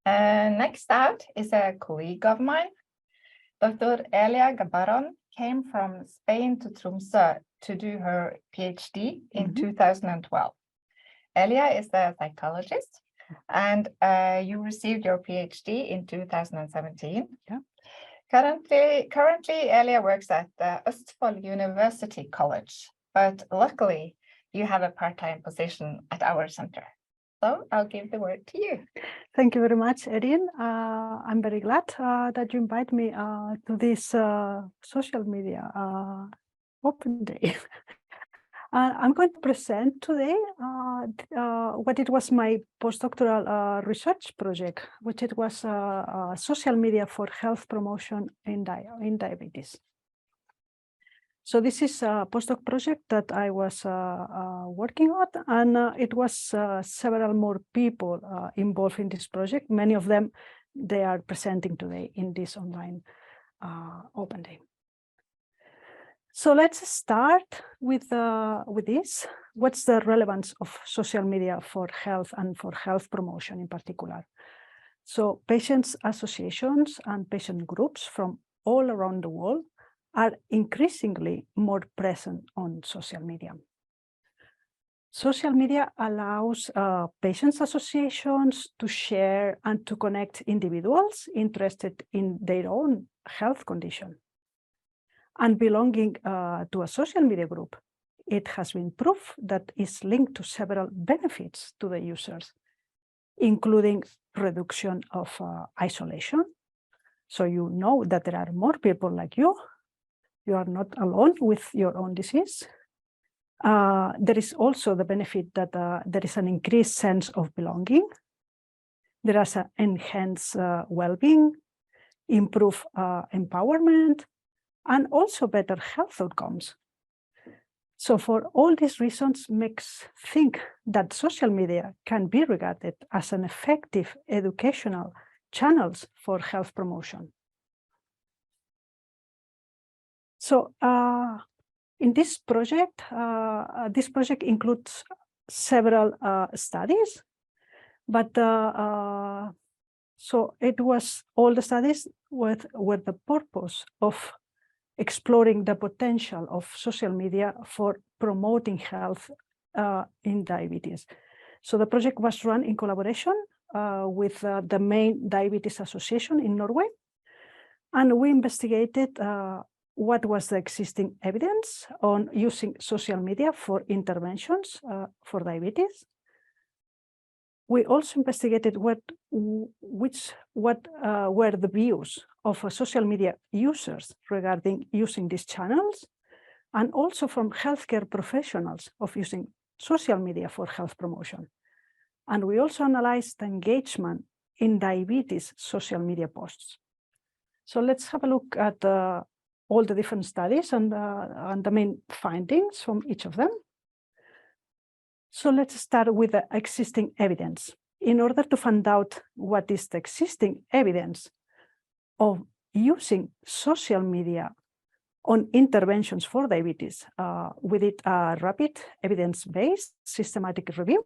Next out is a colleague of mine. Dr. Elia Gabaron came from Spain to Tromsø to do her PhD in 2012. Elia is a psychologist, and you received your PhD in 2017. Yeah. Currently, Elia works at Østfold University College, but luckily you have a part-time position at our center. So I'll give the word to you. Thank you very much, Erin. I'm very glad that you invite me to this social media open day. I'm going to present today what it was my postdoctoral research project, which it was social media for health promotion in diabetes. So this is a postdoc project that I was working on, and it was several more people involved in this project. Many of them, they are presenting today in this online open day. So let's start with this. What's the relevance of social media for health and for health promotion in particular? So patients associations and patient groups from all around the world are increasingly more present on social media. Social media allows patients associations to share and to connect individuals interested in their own health condition. And belonging to a social media group, it has been proved that is linked to several benefits to the users, including reduction of isolation. So you know that there are more people like you. You are not alone with your own disease. There is also the benefit that there is an increased sense of belonging. There is an enhanced well-being, improved empowerment, and also better health outcomes. So for all these reasons makes think that social media can be regarded as an effective educational channels for health promotion. So in this project includes several studies, but so it was all the studies with the purpose of exploring the potential of social media for promoting health in diabetes. So the project was run in collaboration with the main diabetes association in Norway, and we investigated what was the existing evidence on using social media for interventions for diabetes. We also investigated what were the views of social media users regarding using these channels, and also from healthcare professionals of using social media for health promotion. And we also analyzed the engagement in diabetes social media posts. So let's have a look at all the different studies and the main findings from each of them. So let's start with the existing evidence. In order to find out what is the existing evidence of using social media on interventions for diabetes, we did a rapid evidence-based systematic review.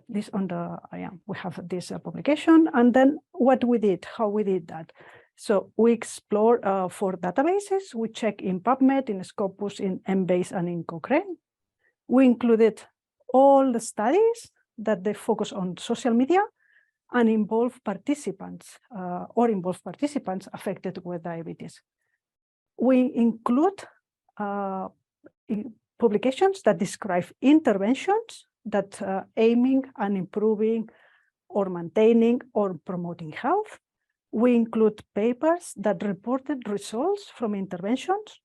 This on the we have this publication, and then what we did, how we did that. So we explore for databases. We check in PubMed, in Scopus, in Embase, and in Cochrane. We included all the studies that they focus on social media and involve participants affected with diabetes. We include publications that describe interventions that aiming and improving or maintaining or promoting health. We include papers that reported results from interventions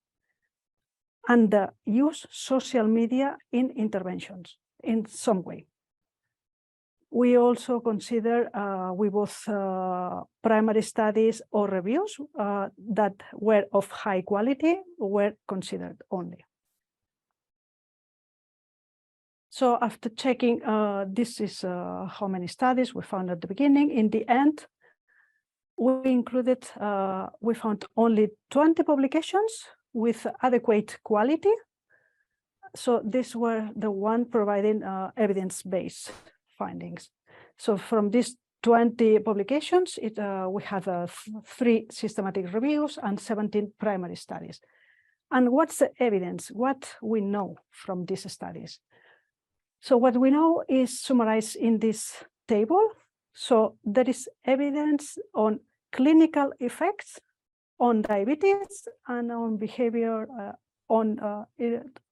and use social media in interventions in some way. We also consider both primary studies or reviews that were of high quality were considered only. So after checking, this is how many studies we found at the beginning. In the end, we found only 20 publications with adequate quality. So these were the one providing evidence-based findings. So from these 20 publications, we had 3 systematic reviews and 17 primary studies. And what's the evidence? What we know from these studies? So what we know is summarized in this table. So there is evidence on clinical effects on diabetes and on behavior, on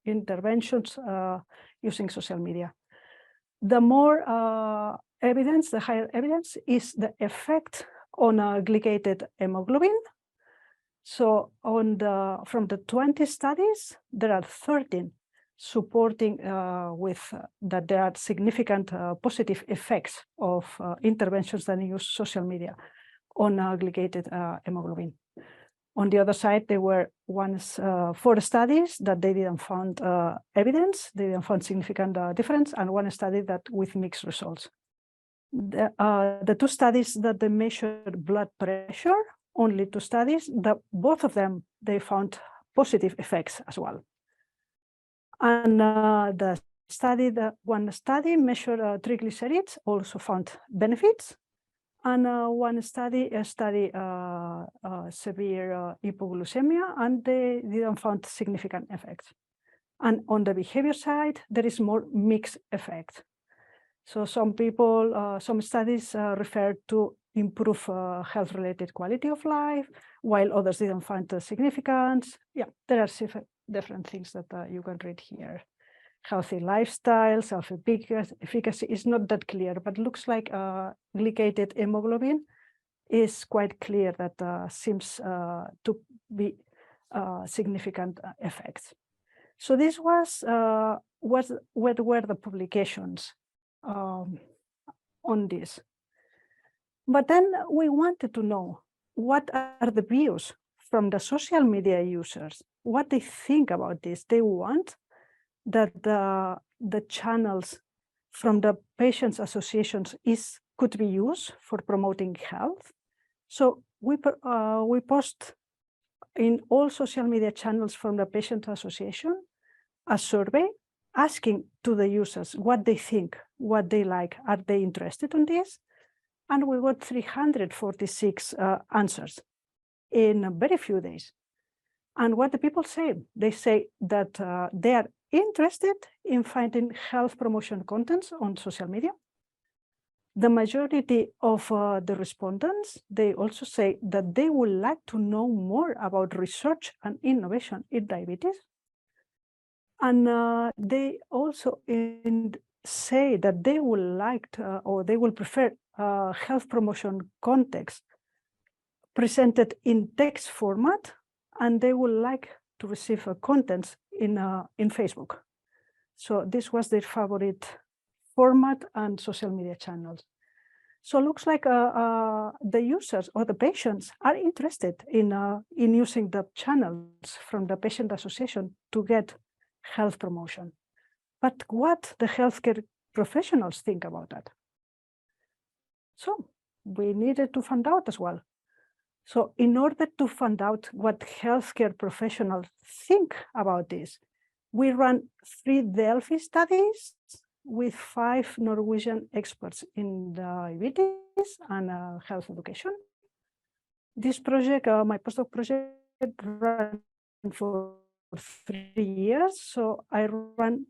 interventions using social media. The more evidence, the higher evidence is the effect on glycated hemoglobin. So from the 20 studies, there are 13 supporting that there are significant positive effects of interventions that use social media on glycated hemoglobin. On the other side, there were 4 studies that they didn't find evidence, they didn't find significant difference, and 1 study that with mixed results. The 2 studies that they measured blood pressure, only 2 studies, both of them, they found positive effects as well. And one study measured triglycerides, also found benefits. And one study studied severe hypoglycemia, and they didn't find significant effects. And on the behavior side, there is more mixed effect. So some people, some studies refer to improve health-related quality of life, while others didn't find the significance. Yeah, there are different things that you can read here. Healthy lifestyle, self-efficacy is not that clear, but looks like glycated hemoglobin is quite clear that seems to be significant effects. So this was what were the publications on this. But then we wanted to know what are the views from the social media users, what they think about this. They want that the channels from the patients' associations could be used for promoting health. So we post in all social media channels from the patient association a survey asking to the users what they think, what they like, are they interested in this? And we got 346 answers in very few days. And what the people say, they say that they are interested in finding health promotion contents on social media. The majority of the respondents, they also say that they would like to know more about research and innovation in diabetes. And they also say that they would like to, or they will prefer health promotion context presented in text format, and they would like to receive contents in Facebook. So this was their favorite format and social media channels. So it looks like the users or the patients are interested in using the channels from the patient association to get health promotion. But what the healthcare professionals think about that? So we needed to find out as well. So in order to find out what healthcare professionals think about this, we ran 3 Delphi studies with 5 Norwegian experts in diabetes and health education. This project, my postdoc project, ran for 3 years. So I ran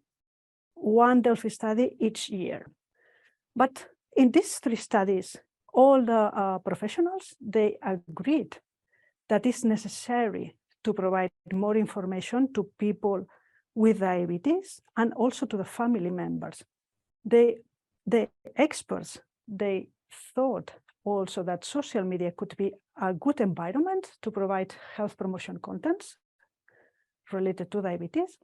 1 Delphi study each year. But in these 3 studies, all the professionals, they agreed that it's necessary to provide more information to people with diabetes and also to the family members. The experts, they thought also that social media could be a good environment to provide health promotion contents related to diabetes.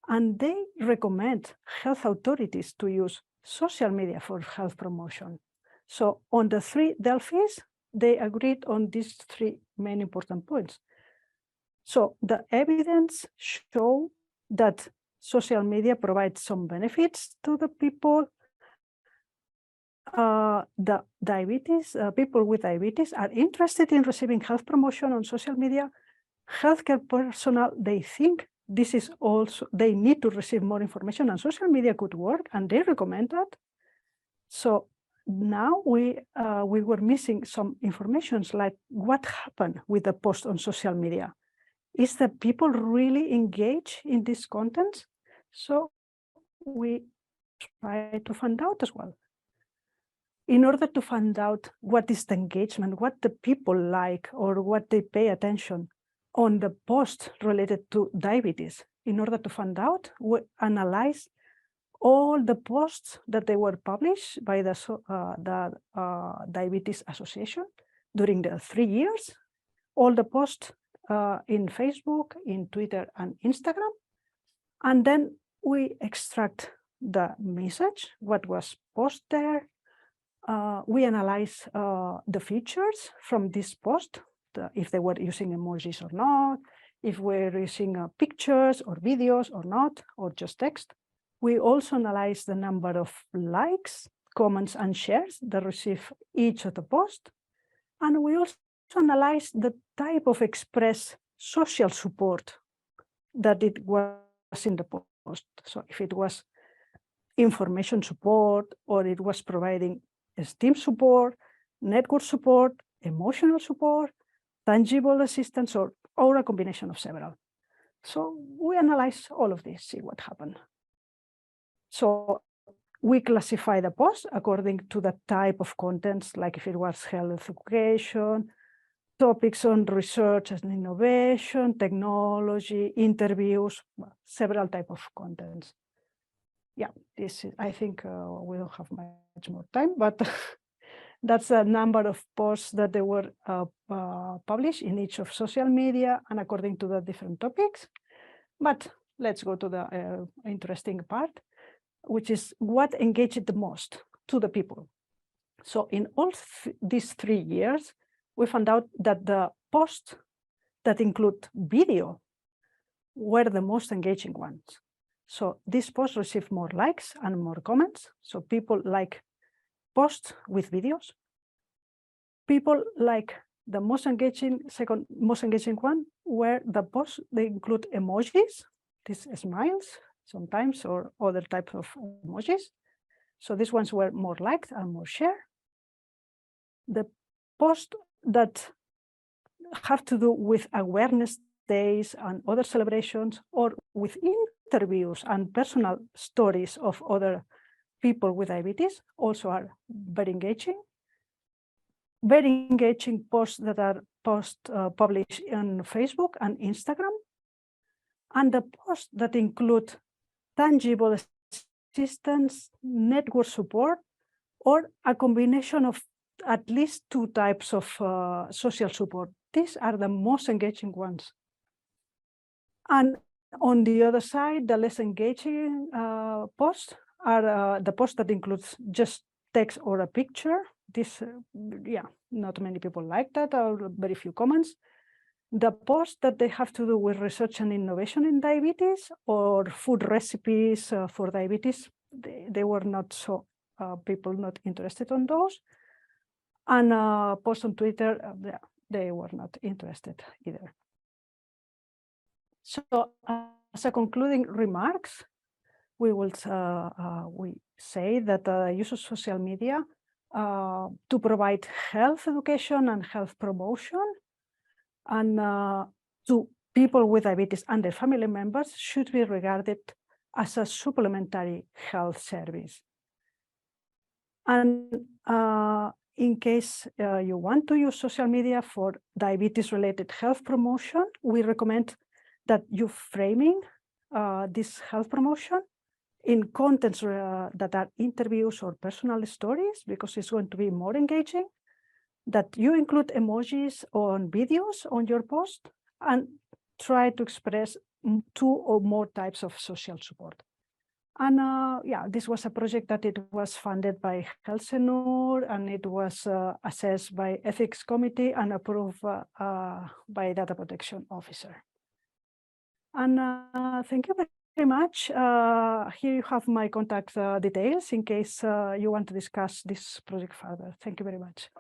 And they recommend health authorities to use social media for health promotion. So on the 3 Delphis, they agreed on these 3 main important points. So the evidence show that social media provides some benefits to the people. The people with diabetes are interested in receiving health promotion on social media. Healthcare personnel, they think this is also, they need to receive more information, and social media could work, and they recommend that. So now we were missing some information like what happened with the post on social media. Is the people really engaged in this content? So we try to find out as well. In order to find out what is the engagement, what the people like, or what they pay attention on the post related to diabetes, in order to find out, we analyze all the posts that they were published by the Diabetes Association during the 3 years, all the posts in Facebook, in Twitter, and Instagram. And then we extract the message, what was posted there. We analyze the features from this post, if they were using emojis or not, if we're using pictures or videos or not, or just text. We also analyze the number of likes, comments, and shares that receive each of the posts. And we also analyze the type of express social support that it was in the post. So if it was information support, or it was providing esteem support, network support, emotional support, tangible assistance, or a combination of several. So we analyze all of this, see what happened. So we classify the post according to the type of contents, like if it was health education, topics on research and innovation, technology, interviews, several types of contents. Yeah, this is, I think we don't have much more time, but that's a number of posts that they were published in each of social media and according to the different topics. But let's go to the interesting part, which is what engaged the most to the people. So in all these 3 years, we found out that the posts that include video were the most engaging ones. So these posts received more likes and more comments. So people like posts with videos. People like the most engaging, second most engaging one, were the posts they include emojis, these smiles sometimes, or other types of emojis. So these ones were more liked and more shared. The posts that have to do with awareness days and other celebrations, or with interviews and personal stories of other people with diabetes, also are very engaging. Very engaging posts that are published on Facebook and Instagram. And the posts that include tangible assistance, network support, or a combination of at least 2 types of social support. These are the most engaging ones. And on the other side, the less engaging posts are the posts that includes just text or a picture. This, yeah, not many people like that, or very few comments. The posts that they have to do with research and innovation in diabetes, or food recipes for diabetes, they were not so, people not interested on those. And posts on Twitter, they were not interested either. So as a concluding remarks, we will we say that the use of social media to provide health education and health promotion, and to people with diabetes and their family members, should be regarded as a supplementary health service. And in case you want to use social media for diabetes-related health promotion, we recommend that you framing this health promotion in contents that are interviews or personal stories, because it's going to be more engaging, that you include emojis on videos on your post, and try to express 2 or more types of social support. And yeah, this was a project that it was funded by Helsenur, and it was assessed by Ethics Committee and approved by Data Protection Officer. And thank you very much. Here you have my contact details in case you want to discuss this project further. Thank you very much.